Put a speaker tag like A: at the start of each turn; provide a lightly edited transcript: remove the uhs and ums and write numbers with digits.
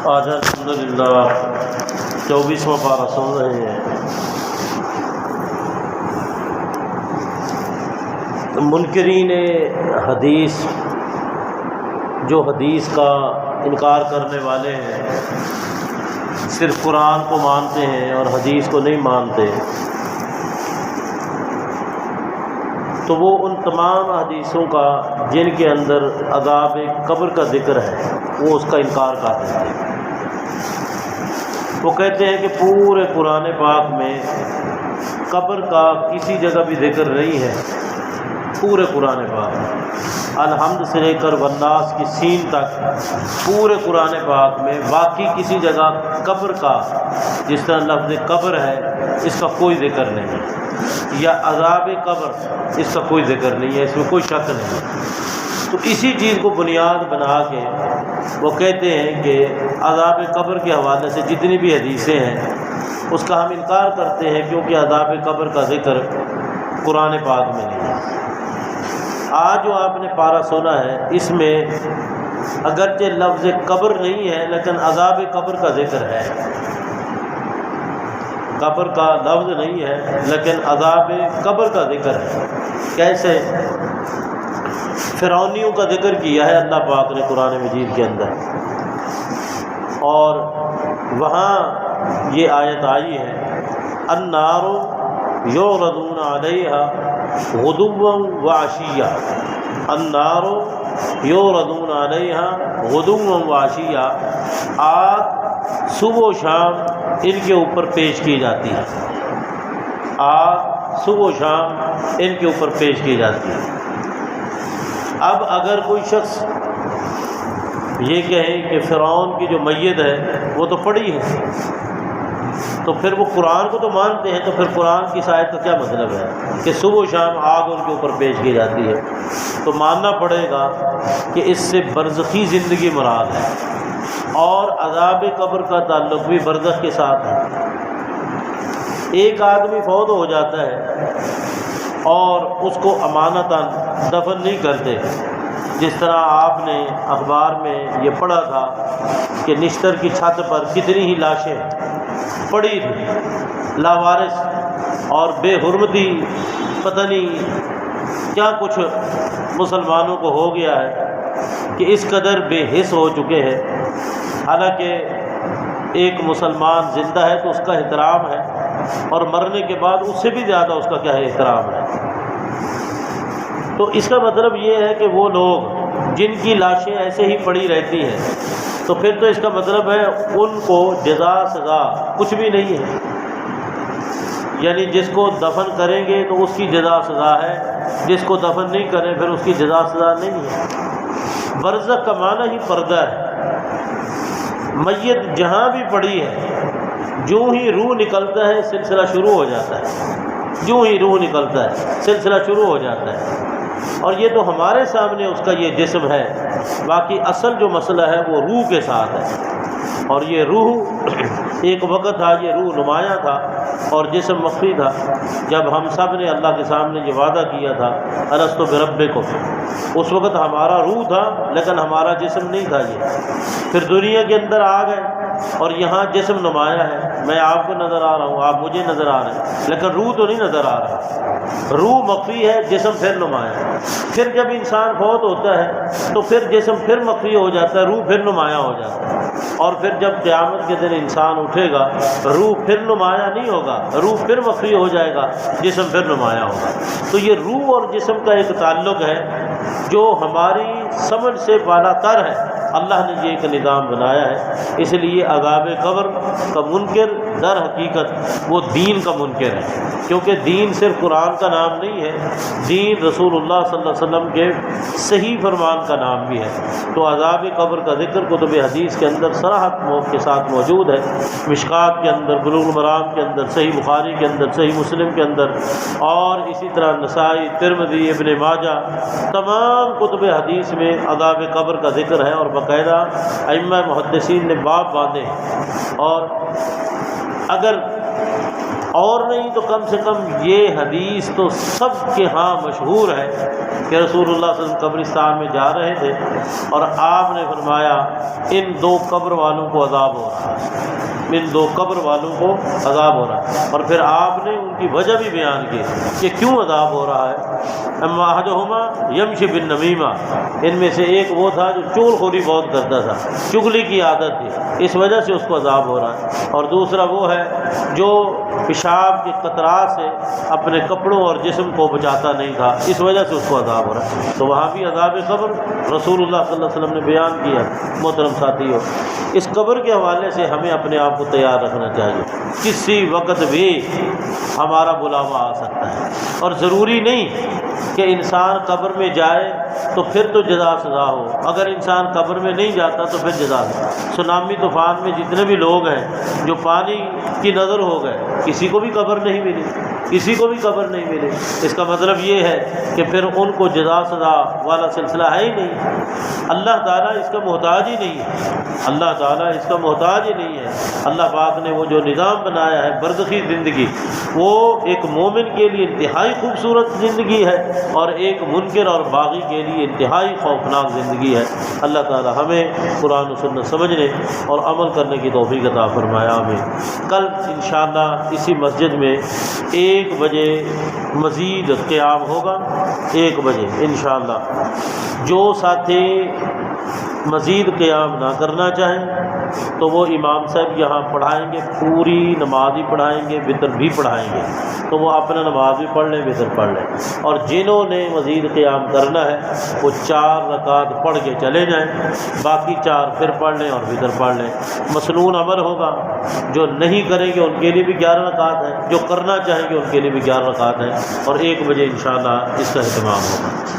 A: آج الحمدللہ 24واں پارہ سن رہے ہیں۔ منکرین حدیث جو حدیث کا انکار کرنے والے ہیں، صرف قرآن کو مانتے ہیں اور حدیث کو نہیں مانتے، تو وہ ان تمام حدیثوں کا جن کے اندر عذاب قبر کا ذکر ہے وہ اس کا انکار کر دیتے ہیں۔ وہ کہتے ہیں کہ پورے قرآن پاک میں قبر کا کسی جگہ بھی ذکر نہیں ہے، پورے قرآن پاک میں الحمد سے لے کر والناس کی سین تک پورے قرآن پاک میں باقی کسی جگہ قبر کا جس طرح لفظ قبر ہے اس کا کوئی ذکر نہیں ہے، یا عذاب قبر اس کا کوئی ذکر نہیں ہے، اس میں کوئی شک نہیں ہے۔ تو اسی چیز کو بنیاد بنا کے وہ کہتے ہیں کہ عذاب قبر کے حوالے سے جتنی بھی حدیثیں ہیں اس کا ہم انکار کرتے ہیں، کیونکہ عذاب قبر کا ذکر قرآن پاک میں نہیں ہے۔ آج جو آپ نے پارہ سنا ہے اس میں اگرچہ لفظ قبر نہیں ہے لیکن عذاب قبر کا ذکر ہے، قبر کا لفظ نہیں ہے لیکن عذاب قبر کا ذکر ہے۔ کیسے؟ فرعونیوں کا ذکر کیا ہے اللہ پاک نے قرآن مجید کے اندر، اور وہاں یہ آیت آئی ہے النار یعرضون علیہا غدوا وعشیا، النار یعرضون علیہا غدوا وعشیا، آگ صبح و شام ان کے اوپر پیش کی جاتی ہے، آگ صبح و شام ان کے اوپر پیش کی جاتی ہے۔ اب اگر کوئی شخص یہ کہے کہ فرعون کی جو میت ہے وہ تو پڑی ہے، تو پھر وہ قرآن کو تو مانتے ہیں، تو پھر قرآن کی آیت کا کیا مطلب ہے کہ صبح و شام آگ ان کے اوپر پیش کی جاتی ہے؟ تو ماننا پڑے گا کہ اس سے برزخی زندگی مراد ہے، اور عذاب قبر کا تعلق بھی برزخ کے ساتھ ہے۔ ایک آدمی فوت ہو جاتا ہے اور اس کو امانتاً دفن نہیں کرتے، جس طرح آپ نے اخبار میں یہ پڑھا تھا کہ نشتر کی چھت پر کتنی ہی لاشیں پڑی تھی لاوارث اور بے حرمتی، پتہ نہیں کیا کچھ مسلمانوں کو ہو گیا ہے کہ اس قدر بے حس ہو چکے ہیں۔ حالانکہ ایک مسلمان زندہ ہے تو اس کا احترام ہے، اور مرنے کے بعد اس سے بھی زیادہ اس کا کیا ہے، احترام ہے۔ تو اس کا مطلب یہ ہے کہ وہ لوگ جن کی لاشیں ایسے ہی پڑی رہتی ہیں تو پھر تو اس کا مطلب ہے ان کو جزا سزا کچھ بھی نہیں ہے، یعنی جس کو دفن کریں گے تو اس کی جزا سزا ہے، جس کو دفن نہیں کریں پھر اس کی جزا سزا نہیں ہے۔ برزخ کا معنی ہی پردہ ہے۔ میت جہاں بھی پڑی ہے جو ہی روح نکلتا ہے سلسلہ شروع ہو جاتا ہے، جو ہی روح نکلتا ہے سلسلہ شروع ہو جاتا ہے، اور یہ تو ہمارے سامنے اس کا یہ جسم ہے، باقی اصل جو مسئلہ ہے وہ روح کے ساتھ ہے۔ اور یہ روح ایک وقت تھا یہ روح نمایاں تھا اور جسم مخفی تھا، جب ہم سب نے اللہ کے سامنے یہ وعدہ کیا تھا الست بربکم، اس وقت ہمارا روح تھا لیکن ہمارا جسم نہیں تھا۔ یہ پھر دنیا کے اندر آ گئے اور یہاں جسم نمایاں ہے، میں آپ کو نظر آ رہا ہوں، آپ مجھے نظر آ رہے ہیں، لیکن روح تو نہیں نظر آ رہا۔ روح مخفی ہے، جسم پھر نمایاں ہے۔ پھر جب انسان فوت ہوتا ہے تو پھر جسم پھر مخفی ہو جاتا ہے، روح پھر نمایاں ہو جاتا ہے، اور پھر جب قیامت کے دن انسان اٹھے گا روح پھر نمایاں نہیں ہوگا، روح پھر مخفی ہو جائے گا، جسم پھر نمایاں ہوگا۔ تو یہ روح اور جسم کا ایک تعلق ہے جو ہماری سمجھ سے بالا تر ہے۔ اللہ نے یہ ایک نظام بنایا ہے، اس لیے عذاب قبر کا منکر در حقیقت وہ دین کا منکر ہے، کیونکہ دین صرف قرآن کا نام نہیں ہے، دین رسول اللہ صلی اللہ علیہ وسلم کے صحیح فرمان کا نام بھی ہے۔ تو عذاب قبر کا ذکر کتب حدیث کے اندر صراحت کے ساتھ موجود ہے، مشکات کے اندر، بلوغ المرام کے اندر، صحیح بخاری کے اندر، صحیح مسلم کے اندر، اور اسی طرح نسائی، ترمذی، ابن ماجہ، تمام کتب حدیث میں عذاب قبر کا ذکر ہے، اور باقاعدہ ائمہ محدثین نے باب باندھے ہیں۔ اور اگر اور نہیں تو کم سے کم یہ حدیث تو سب کے ہاں مشہور ہے کہ رسول اللہ صلی اللہ علیہ وسلم قبرستان میں جا رہے تھے اور آپ نے فرمایا ان دو قبر والوں کو عذاب ہو رہا ہے، ان دو قبر والوں کو عذاب ہو رہا ہے، اور پھر آپ نے ان کی وجہ بھی بیان کی کہ کیوں عذاب ہو رہا ہے۔ اما احدہما یمشی بالنمیمہ، ان میں سے ایک وہ تھا جو چغل خوری بہت کرتا تھا، چغلی کی عادت تھی، اس وجہ سے اس کو عذاب ہو رہا ہے، اور دوسرا وہ ہے جو پیشاب کے قطرات سے اپنے کپڑوں اور جسم کو بچاتا نہیں تھا، اس وجہ سے اس کو عذاب ہو رہا ہے۔ تو وہاں بھی عذاب قبر رسول اللہ صلی اللہ علیہ وسلم نے بیان کیا۔ محترم ساتھیو، اس قبر کے حوالے سے ہمیں اپنے آپ کو تیار رکھنا چاہیے، کسی وقت بھی ہمارا بلاوا آ سکتا ہے، اور ضروری نہیں کہ انسان قبر میں جائے تو پھر تو جزا سزا ہو، اگر انسان قبر میں نہیں جاتا تو پھر جزا سزا۔ سونامی طوفان میں جتنے بھی لوگ ہیں جو پانی کی نظر ہو گئے، کسی کو بھی قبر نہیں ملی، کسی کو بھی قبر نہیں ملی، اس کا مطلب یہ ہے کہ پھر ان کو جزا سزا والا سلسلہ ہے ہی نہیں۔ اللہ تعالیٰ اس کا محتاج ہی نہیں ہے، اللہ تعالیٰ اس کا محتاج ہی نہیں ہے۔ اللہ پاک نے وہ جو نظام بنایا ہے برزخی زندگی، وہ ایک مومن کے لیے انتہائی خوبصورت زندگی ہے اور ایک منکر اور باغی کے لیے انتہائی خوفناک زندگی ہے۔ اللہ تعالیٰ ہمیں قرآن و سنت سمجھنے اور عمل کرنے کی توفیق عطا فرمائے، آمین۔ کل انشاءاللہ اسی مسجد میں 1 بجے مزید قیام ہوگا، 1 بجے انشاءاللہ۔ جو ساتھی مزید قیام نہ کرنا چاہیں تو وہ امام صاحب یہاں پڑھائیں گے، پوری نماز ہی پڑھائیں گے، وطر بھی پڑھائیں گے، تو وہ اپنا نماز بھی پڑھ لیں، وطر پڑھ لیں، اور جنہوں نے مزید قیام کرنا ہے وہ 4 رکعت پڑھ کے چلے جائیں، باقی 4 پھر پڑھ لیں اور وطر پڑھ لیں۔ مسنون عمل ہوگا، جو نہیں کریں گے ان کے لیے بھی 11 رکعت ہیں، جو کرنا چاہیں گے ان کے لیے بھی 11 رکعت ہیں، اور 1 بجے انشاءاللہ اس کا اہتمام ہوگا۔